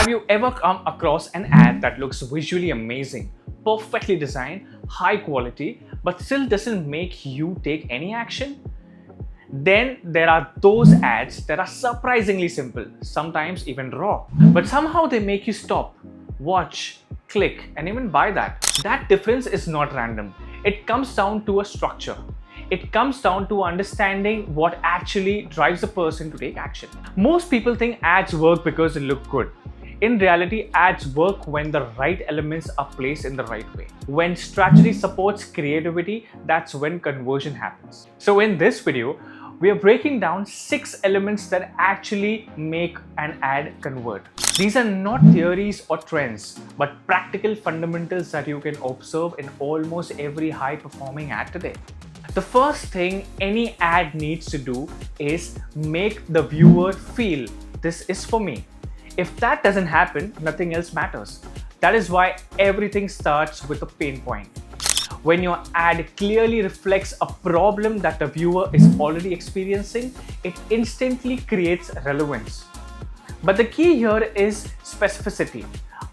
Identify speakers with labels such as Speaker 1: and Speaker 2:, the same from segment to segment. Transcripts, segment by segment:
Speaker 1: Have you ever come across an ad that looks visually amazing, perfectly designed, high quality, but still doesn't make you take any action? Then there are those ads that are surprisingly simple, sometimes even raw, but somehow they make you stop, watch, click, and even buy that. That difference is not random. It comes down to a structure. It comes down to understanding what actually drives a person to take action. Most people think ads work because they look good. In reality, ads work when the right elements are placed in the right way. When strategy supports creativity, that's when conversion happens. So in this video, we are breaking down 6 elements that actually make an ad convert. These are not theories or trends, but practical fundamentals that you can observe in almost every high-performing ad today. The first thing any ad needs to do is make the viewer feel this is for me. If that doesn't happen, nothing else matters. That is why everything starts with a pain point. When your ad clearly reflects a problem that the viewer is already experiencing, it instantly creates relevance. But the key here is specificity.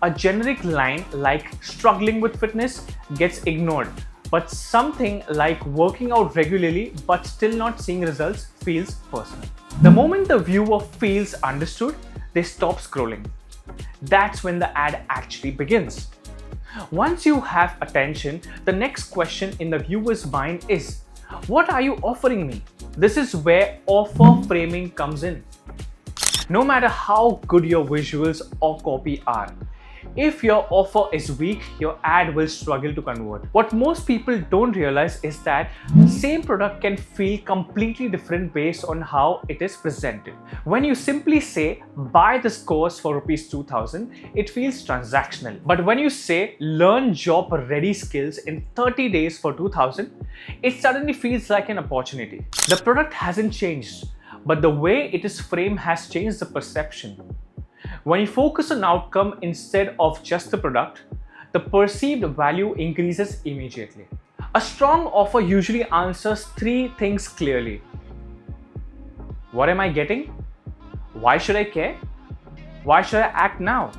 Speaker 1: A generic line like struggling with fitness gets ignored, but something like working out regularly but still not seeing results feels personal. The moment the viewer feels understood, they stop scrolling. That's when the ad actually begins. Once you have attention, the next question in the viewer's mind is, what are you offering me? This is where offer framing comes in. No matter how good your visuals or copy are, if your offer is weak, your ad will struggle to convert. What most people don't realize is that same product can feel completely different based on how it is presented. When you simply say, buy this course for rupees 2000, it feels transactional. But when you say, learn job-ready skills in 30 days for 2000, it suddenly feels like an opportunity. The product hasn't changed, but the way it is framed has changed the perception. When you focus on outcome instead of just the product, the perceived value increases immediately. A strong offer usually answers 3 things clearly. What am I getting? Why should I care? Why should I act now?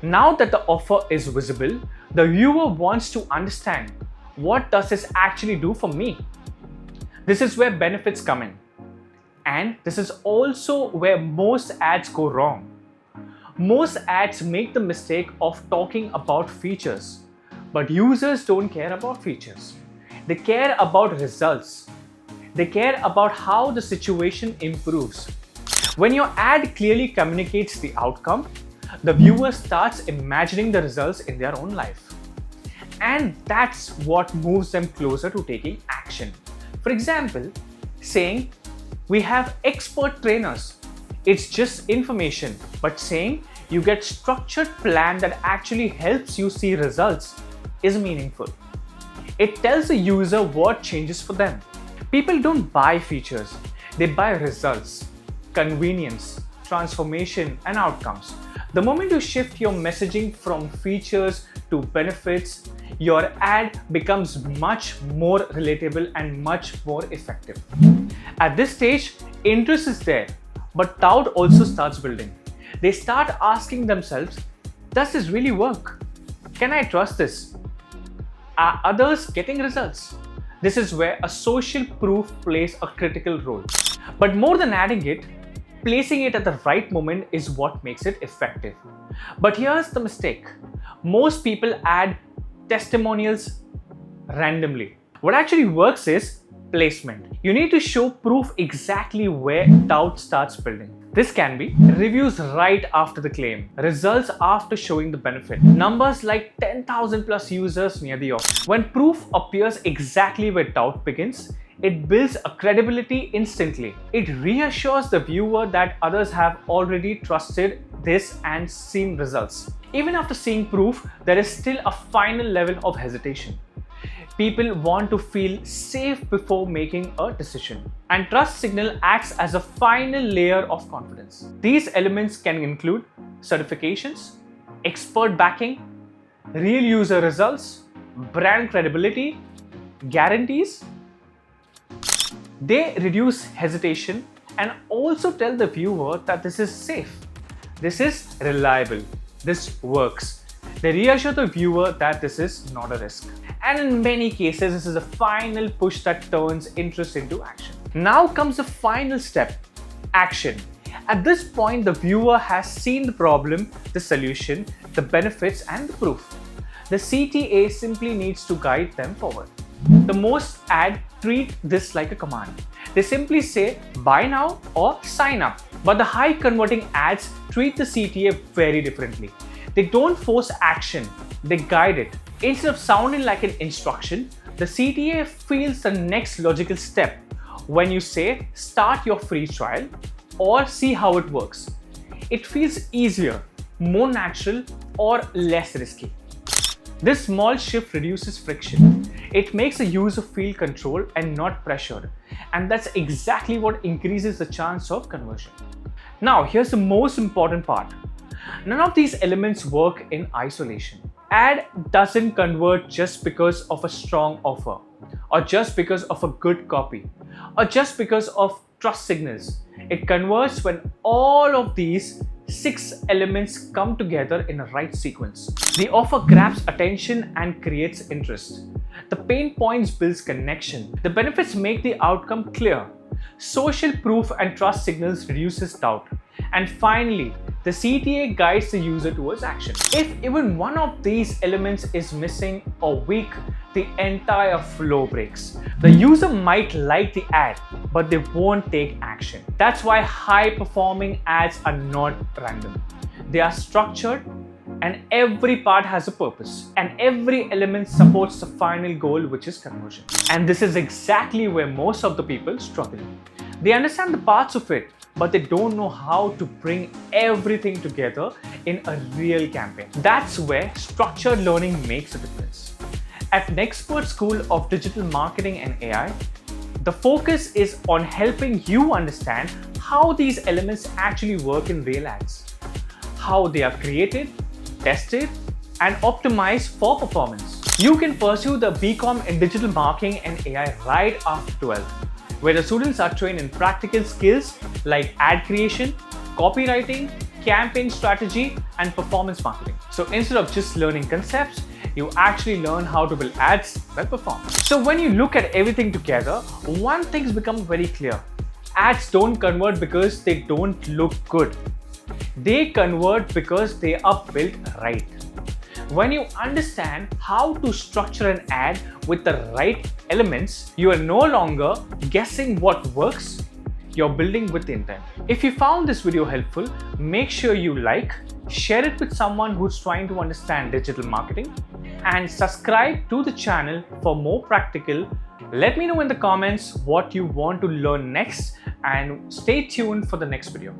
Speaker 1: Now that the offer is visible, the viewer wants to understand, what does this actually do for me? This is where benefits come in. And this is also where most ads go wrong. Most ads make the mistake of talking about features, but users don't care about features. They care about results. They care about how the situation improves. When your ad clearly communicates the outcome, the viewer starts imagining the results in their own life. And that's what moves them closer to taking action. For example, saying, we have expert trainers. It's just information, but saying you get structured plan that actually helps you see results is meaningful. It tells the user what changes for them. People don't buy features, they buy results, convenience, transformation, and outcomes. The moment you shift your messaging from features to benefits, your ad becomes much more relatable and much more effective. At this stage, interest is there, but doubt also starts building. They start asking themselves, does this really work? Can I trust this? Are others getting results? This is where a social proof plays a critical role. But more than adding it, placing it at the right moment is what makes it effective. But here's the mistake. Most people add testimonials randomly. What actually works is placement. You need to show proof exactly where doubt starts building. This can be reviews right after the claim, results after showing the benefit, numbers like 10,000 plus users near the offer. When proof appears exactly where doubt begins, it builds a credibility instantly. It reassures the viewer that others have already trusted this and seen results. Even after seeing proof, there is still a final level of hesitation. People want to feel safe before making a decision. And trust signal acts as a final layer of confidence. These elements can include certifications, expert backing, real user results, brand credibility, guarantees. They reduce hesitation and also tell the viewer that this is safe, this is reliable, this works. They reassure the viewer that this is not a risk. And in many cases, this is a final push that turns interest into action. Now comes the final step, action. At this point, the viewer has seen the problem, the solution, the benefits, and the proof. The CTA simply needs to guide them forward. The most ads treat this like a command. They simply say buy now or sign up. But the high converting ads treat the CTA very differently. They don't force action, they guide it. Instead of sounding like an instruction, the CTA feels the next logical step when you say start your free trial or see how it works. It feels easier, more natural, or less risky. This small shift reduces friction. It makes the user feel controlled and not pressured. And that's exactly what increases the chance of conversion. Now, here's the most important part. None of these elements work in isolation. Ad doesn't convert just because of a strong offer, or just because of a good copy, or just because of trust signals. It converts when all of these 6 elements come together in a right sequence. The offer grabs attention and creates interest. The pain points builds connection. The benefits make the outcome clear. Social proof and trust signals reduces doubt. And finally, the CTA guides the user towards action. If even one of these elements is missing or weak, the entire flow breaks. The user might like the ad, but they won't take action. That's why high-performing ads are not random. They are structured, and every part has a purpose, and every element supports the final goal, which is conversion. And this is exactly where most of the people struggle. They understand the parts of it, but they don't know how to bring everything together in a real campaign. That's where structured learning makes a difference. At Nexpert School of Digital Marketing and AI, the focus is on helping you understand how these elements actually work in real ads, how they are created, tested, and optimized for performance. You can pursue the BCom in Digital Marketing and AI right after 12, where the students are trained in practical skills like ad creation, copywriting, campaign strategy, and performance marketing. So instead of just learning concepts, you actually learn how to build ads that perform. So when you look at everything together, one thing's become very clear. Ads don't convert because they don't look good. They convert because they are built right. When you understand how to structure an ad with the right elements, you are no longer guessing what works, you're building with intent. If you found this video helpful, make sure you like, share it with someone who's trying to understand digital marketing, and subscribe to the channel for more practical. Let me know in the comments what you want to learn next, and stay tuned for the next video.